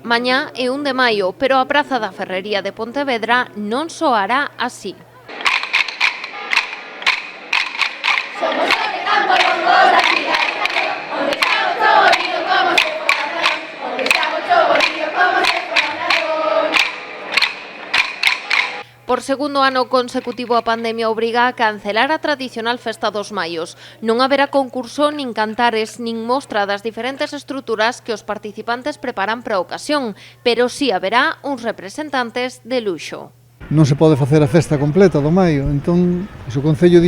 Mañá é 1 de maio, pero a Praza da Ferrería de Pontevedra non soará así. Por segundo ano consecutivo a pandemia obriga a cancelar a tradicional Festa dos Maios. Non haberá concurso, nin cantares, nin mostra das diferentes estruturas que os participantes preparan para a ocasión, pero sí haberá uns representantes de luxo. Non se pode facer a festa completa do maio, entón o Concello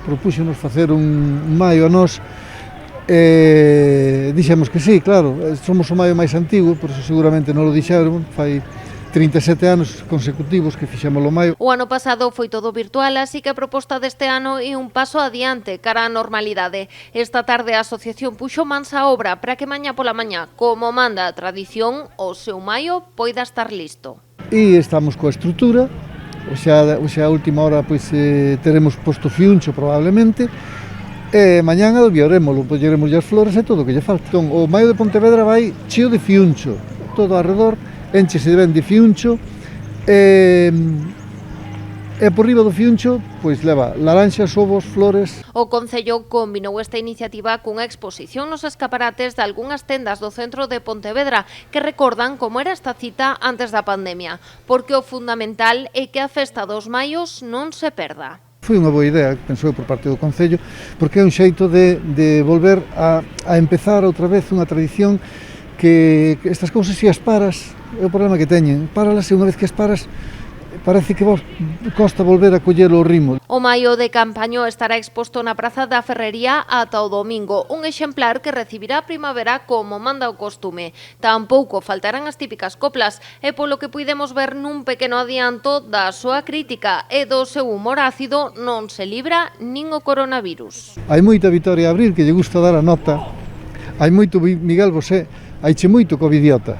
propúxonos facer un maio a nós, dixemos que sí, claro, somos o maio máis antigo, por iso seguramente non o dixeron, fai 37 anos consecutivos que fixemos o maio. O ano pasado foi todo virtual, así que a proposta deste ano é un paso adiante cara á normalidade. Esta tarde a asociación puxo mans á obra para que mañá pola mañá, como manda a tradición, o seu maio poida estar listo. E estamos coa estrutura, xa a última hora pois teremos posto fiuncho probablemente, e mañán albiarémolo, polleremos as flores e todo o que lle falta. Entón, o maio de Pontevedra vai cheo de fiuncho, todo arredor, enchese ben de fiuncho e por riba do fiuncho pois leva laranxas, ovos, flores. O Concello combinou esta iniciativa cunha exposición nos escaparates de algunhas tendas do centro de Pontevedra que recordan como era esta cita antes da pandemia, porque o fundamental é que a Festa dos Maios non se perda. Foi unha boa idea, pensou por parte do Concello, porque é un xeito de volver a empezar outra vez unha tradición que estas cousas se as paras, é o problema que teñen, páralas e unha vez que as paras parece que vos costa volver a coller o ritmo. O maio de Campaño estará exposto na Praza da Ferrería ata o domingo, un exemplar que recibirá a primavera como manda o costume. Tampouco faltarán as típicas coplas, e polo que puidemos ver nun pequeno adianto da súa crítica e do seu humor ácido non se libra nin o coronavirus. Hai moita Vitoria Abril que lle gusta dar a nota, hai moito Miguel Bosé, haiche moito covidiota.